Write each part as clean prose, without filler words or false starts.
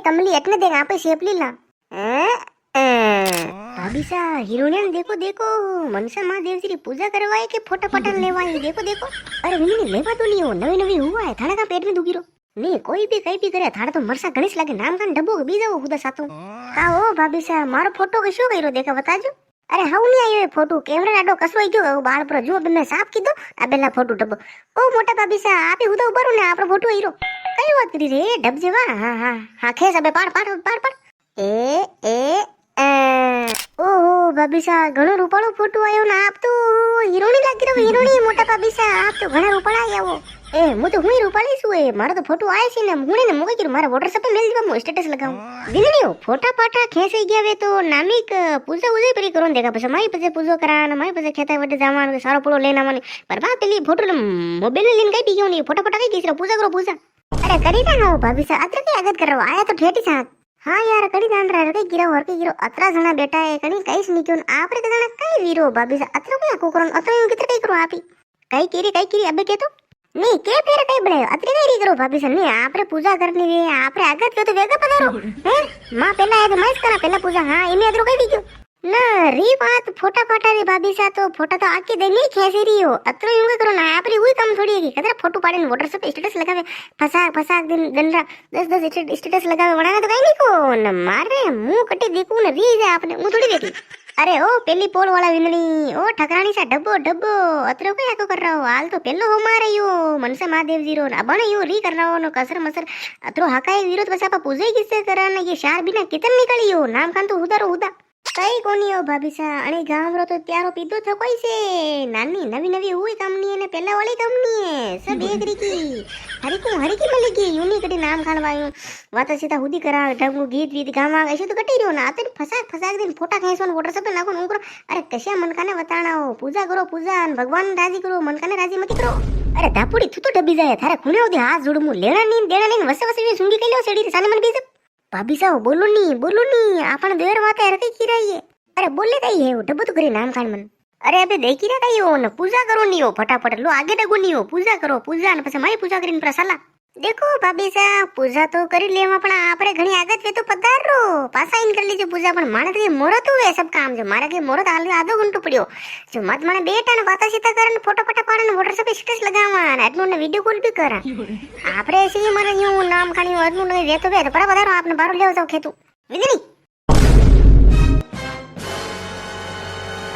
कमली एटने देख आप शेप लीला भाभी सा हीरोइन देखो देखो मनसा महादेव जी की पूजा करवाए के फोटा पटन लेवाए देखो देखो। अरे विनी लेवा तो नहीं हो नवी नवी हुआ है थाना का पेट में दुखी रो नहीं कोई भी कहीं भी करे थाना तो मरसा गणेश लागे नाम का डब्बो के बीजा वो खुदा सातो का ओ भाभी सा मारो फोटो के शो करो देखा बताजो। अरे हाउ नहीं आयो फोटो कैमरा आडो कसवाई गयो बाल पर जो मैं साफ कीधो आ बेला फोटो डब्बो ओ मोटा भाभी सा आपे हुदा उबरो ने आपरो फोटो हीरो कई बात करी रे डब जेवा हां हां हां खेस अबे पाड़ पाड़ पाड़ पाड़ ए ओहो भाभी सा घणो रूपाळो फोटो आयो ना आप तो हीरोनी लागी रो हीरोनी मोटा भाभी सा आप तो घणा रूपाळा आया वो ए मु तो हुई रूपाળી છું એ મારો તો ફોટો આય છે ને હુંને ને મોકે કીધું મારા વોટ્સએપ પર મેલ દીવા હું સ્ટેટસ લગાવું વિનણીઓ ફોટા પાટા ખેંચાઈ ગયા વે તો નામિક પૂજા ઉજે પરી કરો દેખા પછી મારી પછી પૂજો કરાને મારી પછી ખેતા વડે જવાનું સારો પોળો લઈને આવવાની પર બા પેલી ફોટો મોબાઈલ લઈને કઈ ગયો ની ફોટા પાટા કઈ કીધું પૂજા કરો પૂજા અરે કરી ના ભાભી સા અત્ર કઈ આગત કરો આયા તો ઠેટી સા हाँ यार कड़ी दान रहा कई गिरो और कई गिरो अतरा जना बेटा है कणी कई निक्यो आपरे कजना कई वीरो भाभी सा अतरा को को करो अतरा कितरे कई करो आपी कई केरी अबे के तो नहीं के फेर कई बड़े अतरे कई करो भाभी सा नहीं आपरे पूजा करनी रे आपरे आगत के तो वेगा पधारो हैं मां पहला है तो मैं करा पहला पूजा हां इने अतरो कई दियो ना री बात फोटा फाटा रे भाभी सा तो फोटा तो आके दे नहीं खेसी रही हो अतरो यूं करो ना आपरी हुई काम थोड़ी है कतरा फोटो पाड़े व्हाट्सएप पे स्टेटस लगावे फसा दिन गंडा 10 स्टेटस लगावे बनाना तो कई नहीं को न मारे मुंह कटी देखू न री जाए आपने मुंह थोड़ी देखी अरे ओ पेली पोल वाला विंदनी ओ ठकरानी सा डब्बो डब्बो अतरो को याको कर रहा हो हाल तो पेलो हो मारे यो मनसा महादेव जी रो अबण यो री कर रहा हो न कसर मसर अतरो हकाई विरोध बस आपा पूजे किससे करन ये शार बिना कितन निकली हो नाम खान तो हुदा रो हुदा कई कोनी हो भाभी सा अने गांव रो तो त्यारो पीधो थो कोई से नानी नवी नवी हुई कंपनी है ने पहला वाली कंपनी है सब एक री की हरी की मिलेगी यूनी कटी नाम खान वायु वाता सीता हुदी करा ढगू गीत वीत गावा ऐसे तो कटी रियो ना आते फसा दिन फोटा खेसवन वोटर सब नाखो उकरो अरे कशा मन काने बताना हो पूजा करो पूजा भगवान राजी करो मन काने राजी मत करो अरे दापुड़ी तू तो डबी जाए थारे खुने ओदी हाथ जोड़मु लेना नी देना नी वसे वसे सुंगी केलो सेड़ी साने मन बीज भाभी साहब बोलो नी आपण देर वाते हर कई किराई है अरे बोले कई है वो डब्बो तो करे नाम खान मन अरे अबे देखी रे कई हो न पूजा करो नी हो फटाफट लो आगे डगो नी हो पूजा करो पूजा न પછી મારી પૂજા કરીને પ્રસાલા देखो भाभी साहब पूजा तो करी लेवा पण आपरे घणी आगत वे तो पधारो पासा इन कर लीजिए पूजा पण माने तो मोरत हुए सब काम जो मारा के मोरत हाल आधो घंटो पड़ियो जो मत माने बेटा ने वाता सीता करन फोटो फटा पाड़न व्हाट्सएप पे स्टेटस लगावा आटलो ने वीडियो कॉल भी करा आपरे ऐसे ही मारे यूं नाम खानी आटलो ने रे तो बे पधारो आपने बारो ले जाओ खेतू विदनी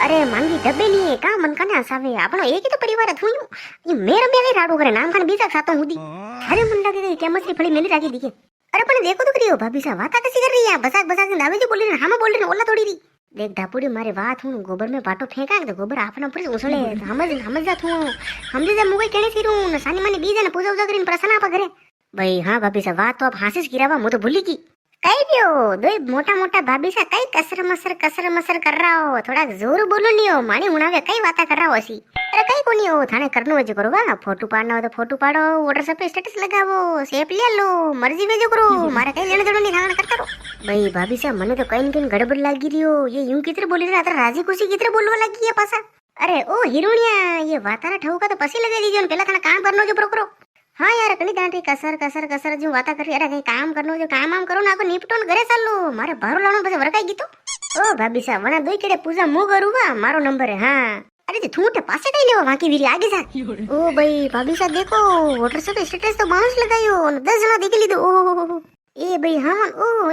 अरे मांगी डब्बे लिए का मन काने हसावे आपनो एक ही तो परिवार थुयो ये मेरा बेले राडो करे नाम खान बीजा सातो हुदी अरे मन लगे क्या मछली फड़ी मेली राखी दिखे अरे पण देखो तो करियो भाभी सा वाता कैसी कर रही है बसाक दावे जो बोली हम बोल रहे ओला थोड़ी री देख धापुड़ी मारे बात हूं गोबर में बाटो फेंका तो गोबर आपना पर उसले समझ जा तू हम जे मुगई केने सिरू न सानी माने बीजा ने पूजा उजा करीन प्रसन्न आप घरे भाई हां भाभी सा बात तो आप हासिस गिरावा मु तो भूली की कई दियो दो मोटा भाभी सा कई कसर मसर कर रहा हो थोड़ा जोर बोलो नहीं हो मानी उणावे कई बातें कर रहा हो सी अरे कई कोनी हो थाने करनो वजो करो वा फोटो पाड़ना हो तो फोटो पाड़ो व्हाट्सएप पे स्टेटस लगावो सेप ले लो मर्जी वेजो करो मारे कई लेने देनो नहीं थाने करता रहो भाई भाभी सा मने तो कहीं गड़बड़ लागी रियो ये यूं कितरे बोली रे अतर राजी खुशी कितरे बोलवा लगी है पासा अरे ओ हिरोनिया ये वातारा ठौका तो पसी लगा दीजियो पहला थाने काम करनो जो करो हाँ यार कनी दांटी कसर जो वाता कर अरे कई काम करनो जो काम करो ना को निपटोन घरे चालो मारे भारो लानो बस वरकाई गीतो ओ भाभी सा वना दोई केड़े पूजा मु करूवा मारो नंबर है हां अरे जे थूटे पासे कई लेवा बाकी वीरी आगे जा ओ भाई भाभी सा देखो व्हाट्सएप पे स्टेटस तो बाउंस लगायो 10 जना देख लीधो ओ ए भाई हां ओ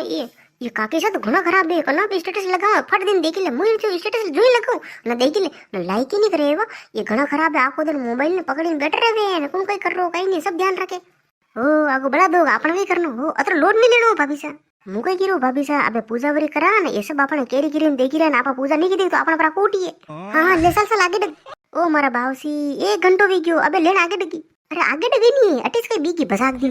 ये काके सा तो घणा खराब है कना पे स्टेटस लगाओ फट दिन देख ले मुई जो स्टेटस जोई लगाओ ना देख ले ना लाइक ही नहीं करेगा ये घणा खराब है आखो दिन मोबाइल ने पकड़ीने बैठ रहे वे कौन कोई कर रो कई नहीं सब ध्यान रखे ओ आगो बड़ा दो आपण भी करनो हो अतर लोड नहीं लेनो भाभी सा मु कई गिरो भाभी सा अबे पूजा वरी करा ने ये सब आपण केरी गिरीन देखी रे ना आपा पूजा नहीं की तो आपण पर कोटी है हां ले साल आगे डग ओ मारा बावसी 1 घंटो वी गयो अबे लेन आगे डगी अरे आगे डगी नहीं अटिस कई बीकी बसाक दी